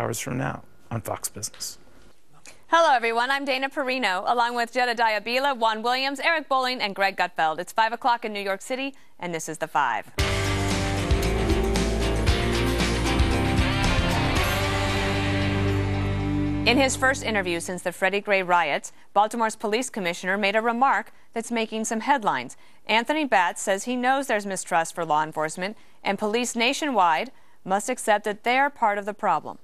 hours from now on Fox Business. Hello, everyone. I'm Dana Perino, along with Jedediah Bila, Juan Williams, Eric Bolling, and Greg Gutfeld. It's 5 o'clock in New York City, and this is The Five. In his first interview since the Freddie Gray riots, Baltimore's police commissioner made a remark that's making some headlines. Anthony Batts says he knows there's mistrust for law enforcement, and police nationwide must accept that they are part of the problem.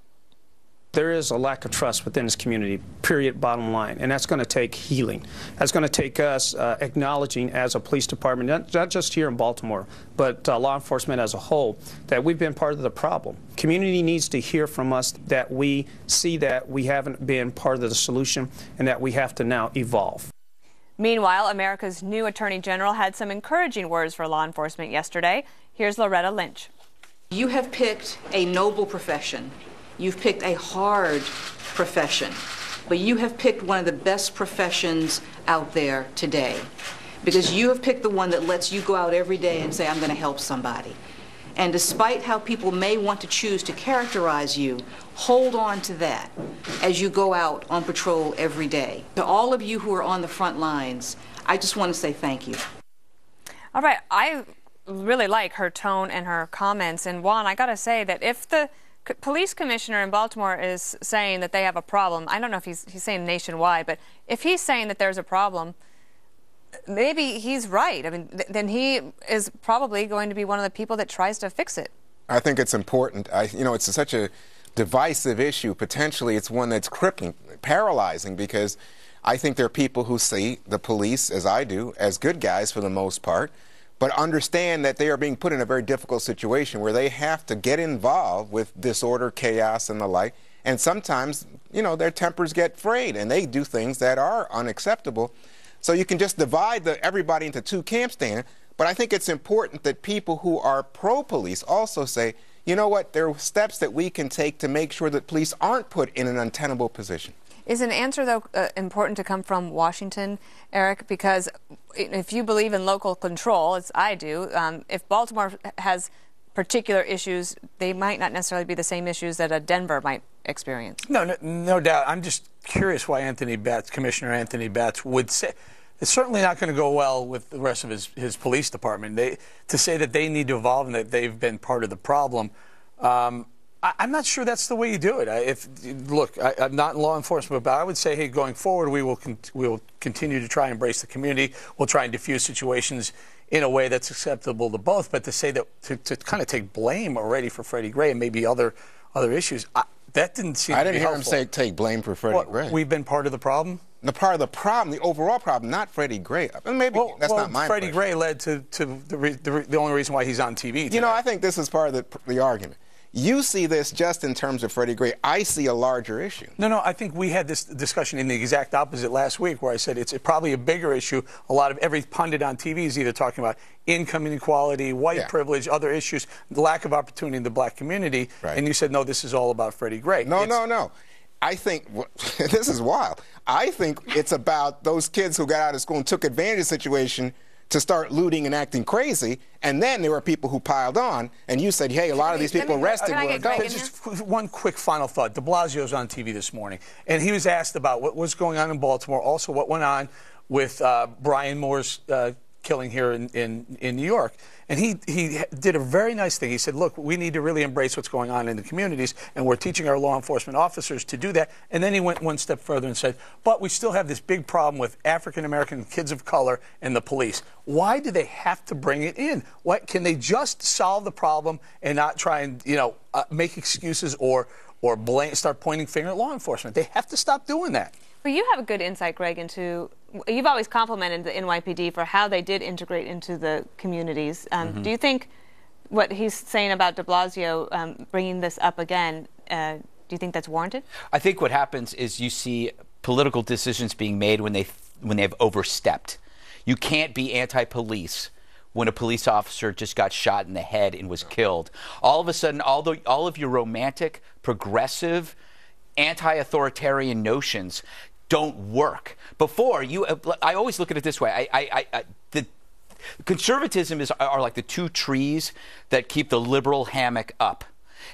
There is a lack of trust within this community, period, bottom line, and that's going to take healing. That's going to take us acknowledging as a police department, not just here in Baltimore, but law enforcement as a whole, that we've been part of the problem. Community needs to hear from us that we see that we haven't been part of the solution and that we have to now evolve. Meanwhile, America's new Attorney General had some encouraging words for law enforcement yesterday. Here's Loretta Lynch. You have picked a noble profession. You've picked a hard profession, but you have picked one of the best professions out there today, because you have picked the one that lets you go out every day and say, I'm going to help somebody. And despite how people may want to choose to characterize you, hold on to that as you go out on patrol every day. To all of you who are on the front lines, I just want to say thank you. All right, I really like her tone and her comments. And Juan, I got to say that if the police commissioner in Baltimore is saying that they have a problem, I don't know if he's saying nationwide, but if he's saying that there's a problem, maybe he's right. I mean, then he is probably going to be one of the people that tries to fix it. I think it's important. It's such a divisive issue. Potentially, it's one that's crippling, paralyzing, because I think there are people who see the police, as I do, as good guys for the most part, but understand that they are being put in a very difficult situation where they have to get involved with disorder, chaos, and the like. And sometimes, their tempers get frayed, and they do things that are unacceptable. So you can just divide everybody into two camps, Dana. But I think it's important that people who are pro-police also say, you know what, there are steps that we can take to make sure that police aren't put in an untenable position. Is an answer, though, important to come from Washington, Eric? Because if you believe in local control, as I do, if Baltimore has particular issues, they might not necessarily be the same issues that a Denver might experience. No doubt. I'm just curious why Commissioner Anthony Batts would say it's certainly not going to go well with the rest of his police department. To say that they need to evolve and that they've been part of the problem. I'm not sure that's the way you do it. Look, I'm not in law enforcement, but I would say, hey, going forward, we will continue to try and embrace the community. We'll try and diffuse situations in a way that's acceptable to both. But to say that to kind of take blame already for Freddie Gray and maybe other issues, that didn't seem. I to be didn't hear helpful. him say take blame for Freddie Gray. We've been part of the problem. Part of the problem, the overall problem, not Freddie Gray. Maybe that's not my Freddie Gray led to the only reason why he's on TV today. I think this is part of the argument. You see this just in terms of Freddie Gray. I see a larger issue. No, I think we had this discussion in the exact opposite last week, where I said it's probably a bigger issue. Every pundit on TV is either talking about income inequality, white privilege, other issues, the lack of opportunity in the black community. Right. And you said, no, this is all about Freddie Gray. No. I think, this is wild. I think it's about those kids who got out of school and took advantage of the situation to start looting and acting crazy, and then there were people who piled on, and you said, hey, a lot of these people arrested were adults. Just one quick final thought. De Blasio's on TV this morning, and he was asked about what was going on in Baltimore, also what went on with Brian Moore's killing here in New York. And he did a very nice thing. He said, look, we need to really embrace what's going on in the communities, and we're teaching our law enforcement officers to do that. And then he went one step further and said, but we still have this big problem with African-American kids of color and the police. Why do they have to bring it in? Can they just solve the problem and not try and, make excuses or start pointing finger at law enforcement? They have to stop doing that. Well, you have a good insight, Greg, you've always complimented the NYPD for how they did integrate into the communities. Do you think what he's saying about de Blasio bringing this up again, do you think that's warranted? I think what happens is you see political decisions being made when they've overstepped. You can't be anti-police when a police officer just got shot in the head and was killed. All of a sudden, all of your romantic, progressive, anti-authoritarian notions don't work. Before, I always look at it this way. The conservatism are like the two trees that keep the liberal hammock up.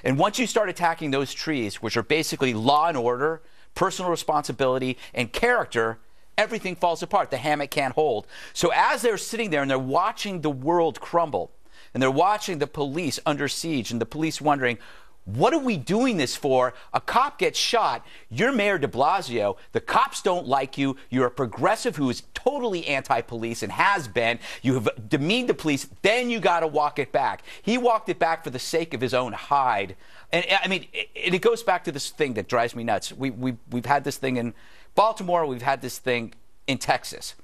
And once you start attacking those trees, which are basically law and order, personal responsibility, and character, everything falls apart. The hammock can't hold. So as they're sitting there and they're watching the world crumble, and they're watching the police under siege, and the police wondering, what are we doing this for? A cop gets shot. You're Mayor de Blasio. The cops don't like you. You're a progressive who is totally anti-police and has been. You have demeaned the police. Then you got to walk it back. He walked it back for the sake of his own hide. And I mean, it goes back to this thing that drives me nuts. We've had this thing in Baltimore. We've had this thing in Texas.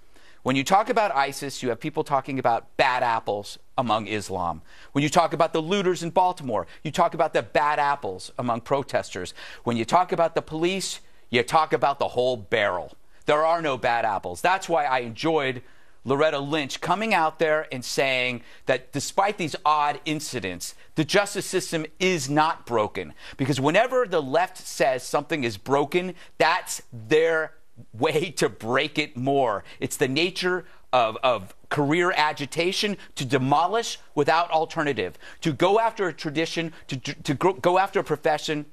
When you talk about ISIS, you have people talking about bad apples among Islam. When you talk about the looters in Baltimore, you talk about the bad apples among protesters. When you talk about the police, you talk about the whole barrel. There are no bad apples. That's why I enjoyed Loretta Lynch coming out there and saying that despite these odd incidents, the justice system is not broken. Because whenever the left says something is broken, that's their way to break it more. It's the nature of career agitation, to demolish without alternative, to go after a tradition, to go after a profession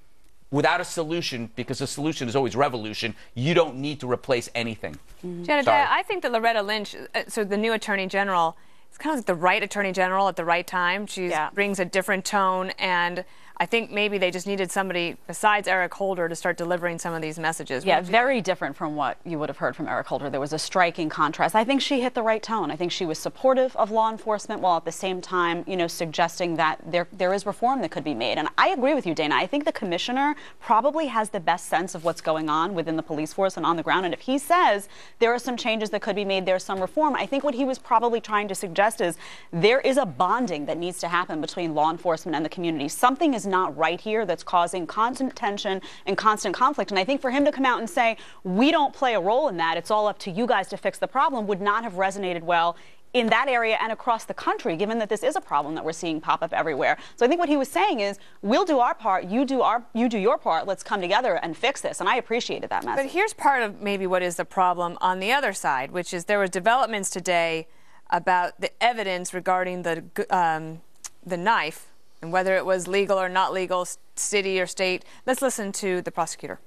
without a solution, because the solution is always revolution. You don't need to replace anything. Janet, I think that Loretta Lynch, so the new Attorney General, is kind of like the right Attorney General at the right time. She brings a different tone, and I think maybe they just needed somebody besides Eric Holder to start delivering some of these messages. Yeah, very different from what you would have heard from Eric Holder. There was a striking contrast. I think she hit the right tone. I think she was supportive of law enforcement while at the same time, you know, suggesting that there is reform that could be made. And I agree with you, Dana. I think the commissioner probably has the best sense of what's going on within the police force and on the ground. And if he says there are some changes that could be made, there's some reform, I think what he was probably trying to suggest is there is a bonding that needs to happen between law enforcement and the community. Something is not right here that's causing constant tension and constant conflict. And I think for him to come out and say, we don't play a role in that, it's all up to you guys to fix the problem, would not have resonated well in that area and across the country, given that this is a problem that we're seeing pop up everywhere. So I think what he was saying is, we'll do our part, you do your part, let's come together and fix this. And I appreciated that message. But here's part of maybe what is the problem on the other side, which is there were developments today about the evidence regarding the knife and whether it was legal or not legal, city or state. Let's listen to the prosecutor.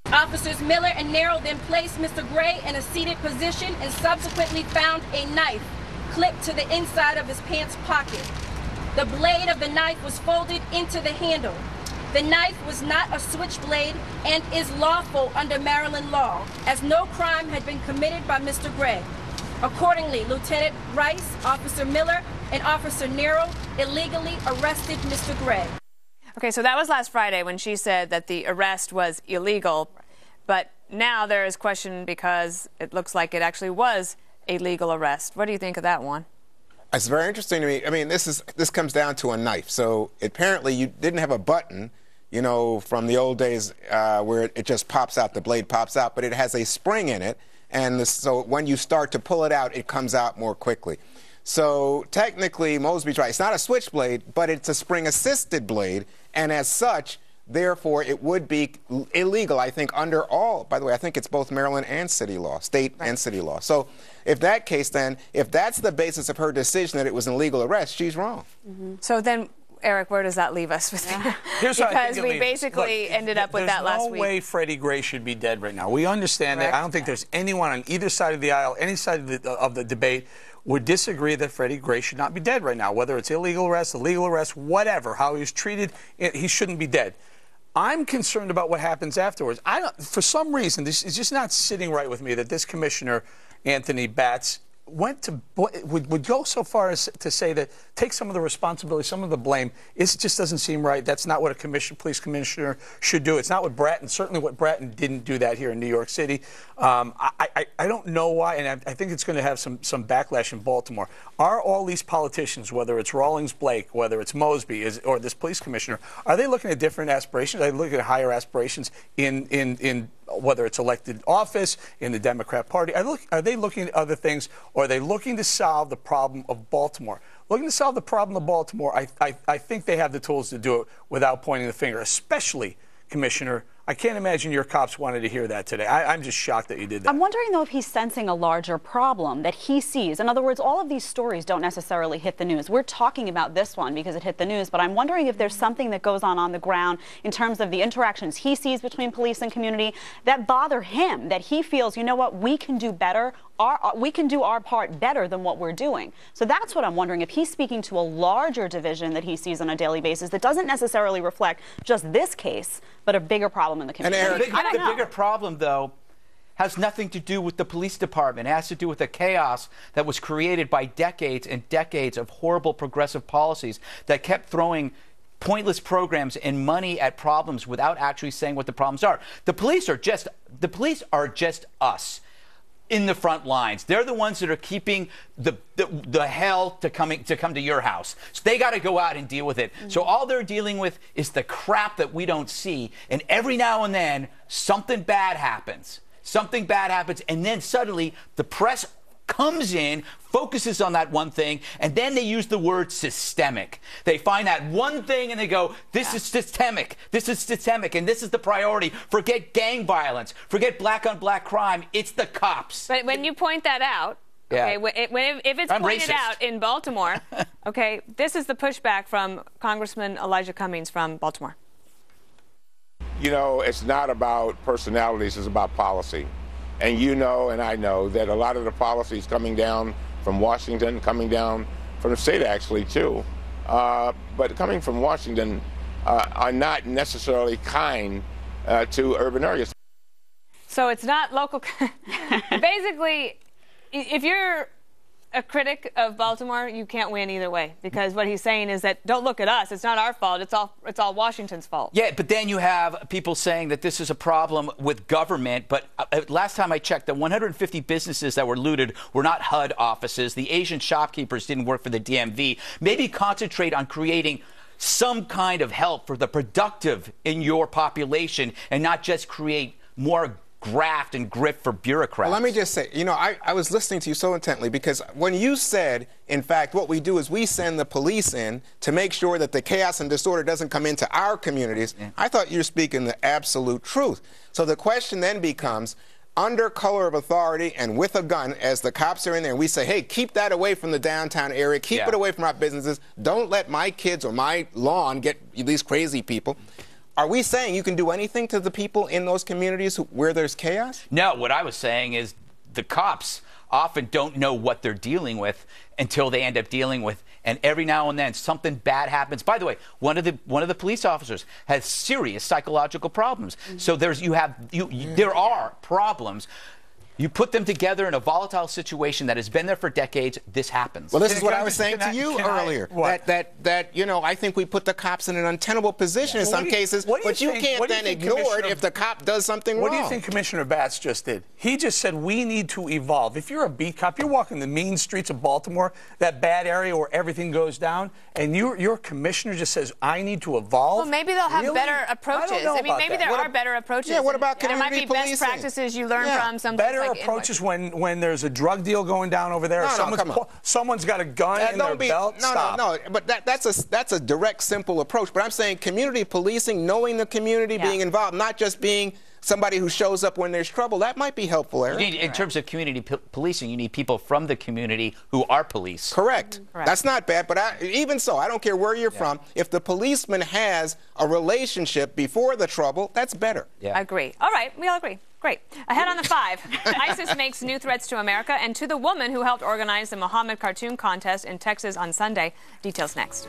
Officers Miller and Narrow then placed Mr. Gray in a seated position and subsequently found a knife clipped to the inside of his pants pocket. The blade of the knife was folded into the handle. The knife was not a switchblade and is lawful under Maryland law, as no crime had been committed by Mr. Gray. Accordingly, Lieutenant Rice, Officer Miller, and Officer Narrow illegally arrested Mr. Gray. Okay, so that was last Friday when she said that the arrest was illegal, but now there is question because it looks like it actually was a legal arrest. What do you think of that one? It's very interesting to me. I mean, this comes down to a knife. So apparently you didn't have a button, you know, from the old days where it just pops out, the blade pops out, but it has a spring in it. And so when you start to pull it out, it comes out more quickly. So technically, Mosby's right. It's not a switchblade, but it's a spring-assisted blade. And as such, therefore, it would be illegal, I think, under all. By the way, I think it's both Maryland and city law, state and city law. So if that case, then, if that's the basis of her decision that it was an illegal arrest, she's wrong. So then, Eric, where does that leave us? Here's how I think because it we leaves. basically ended up with that last week. There's no way Freddie Gray should be dead right now. We understand that. I don't think there's anyone on either side of the aisle, any side of the debate, would disagree that Freddie Gray should not be dead right now. Whether it's illegal arrest, whatever, how he was treated, he shouldn't be dead. I'm concerned about what happens afterwards. For some reason, this is just not sitting right with me that this commissioner, Anthony Batts, would go so far as to say that take some of the responsibility, some of the blame. It just doesn't seem right. That's not what a police commissioner should do. It's not what Bratton, certainly what Bratton didn't do that here in New York City. I don't know why, and I think it's going to have some backlash in Baltimore. Are all these politicians, whether it's Rawlings Blake, whether it's Mosby, or this police commissioner, are they looking at different aspirations? Are they looking at higher aspirations in whether it's elected office, in the Democrat Party? Are they looking at other things, or are they looking to solve the problem of Baltimore? Looking to solve the problem of Baltimore, I think they have the tools to do it without pointing the finger, especially Commissioner I can't imagine your cops wanted to hear that today. I'm just shocked that you did that. I'm wondering, though, if he's sensing a larger problem that he sees. In other words, all of these stories don't necessarily hit the news. We're talking about this one because it hit the news, but I'm wondering if there's something that goes on the ground in terms of the interactions he sees between police and community that bother him, that he feels, you know what, we can do better. We can do our part better than what we're doing. So that's what I'm wondering, if he's speaking to a larger division that he sees on a daily basis that doesn't necessarily reflect just this case, but a bigger problem in the community. And the bigger problem, though, has nothing to do with the police department. It has to do with the chaos that was created by decades and decades of horrible progressive policies that kept throwing pointless programs and money at problems without actually saying what the problems are. The police are just us in the front lines. They're the ones that are keeping the hell to come to your house. So they got to go out and deal with it. So all they're dealing with is the crap that we don't see. And every now and then something bad happens. Something bad happens, and then suddenly the press comes in, focuses on that one thing, and then they use the word systemic. They find that one thing and they go, this is systemic, and this is the priority. Forget gang violence, forget black on black crime, it's the cops. But when you point that out, okay, if it's pointed out in Baltimore, okay, this is the pushback from Congressman Elijah Cummings from Baltimore. You know, it's not about personalities, it's about policy. And you know, and I know, that a lot of the policies coming down from Washington, coming down from the state actually too, but coming from Washington are not necessarily kind to urban areas. So it's not local. Basically, if you're a critic of Baltimore, you can't win either way, because what he's saying is that don't look at us. It's not our fault. It's all Washington's fault. Yeah, but then you have people saying that this is a problem with government. But last time I checked, the 150 businesses that were looted were not HUD offices. The Asian shopkeepers didn't work for the DMV. Maybe concentrate on creating some kind of help for the productive in your population and not just create more graft and grift for bureaucrats. Well, let me just say, you know, I was listening to you so intently because when you said, in fact, what we do is we send the police in to make sure that the chaos and disorder doesn't come into our communities, I thought you were speaking the absolute truth. So the question then becomes, under color of authority and with a gun, as the cops are in there, and we say, hey, keep that away from the downtown area, keep it away from our businesses, don't let my kids or my lawn get these crazy people. Are we saying you can do anything to the people in those communities where there's chaos? No, what I was saying is the cops often don't know what they're dealing with until they end up dealing with, and every now and then something bad happens. By the way, one of the police officers has serious psychological problems. So there are problems. You put them together in a volatile situation that has been there for decades, this happens. Well, this is what I was saying to you earlier. That you know, I think we put the cops in an untenable position in some cases, but you can't then ignore it if the cop does something wrong. What do you think Commissioner Batts just did? He just said we need to evolve. If you're a beat cop, you're walking the mean streets of Baltimore, that bad area where everything goes down, and your commissioner just says, I need to evolve. Well, maybe they'll have better approaches. I mean, maybe there are better approaches. Yeah, what about community policing? There might be best practices you learn from some better approaches when there's a drug deal going down over there. Someone's got a gun in their belt. No. But that's a direct, simple approach. But I'm saying community policing, knowing the community, being involved, not just being somebody who shows up when there's trouble. That might be helpful, Eric. In terms of community policing, you need people from the community who are police. Correct. That's not bad. But even so, I don't care where you're from. If the policeman has a relationship before the trouble, that's better. I agree. All right, we all agree. Great. Ahead on the 5, ISIS makes new threats to America and to the woman who helped organize the Muhammad cartoon contest in Texas on Sunday. Details next.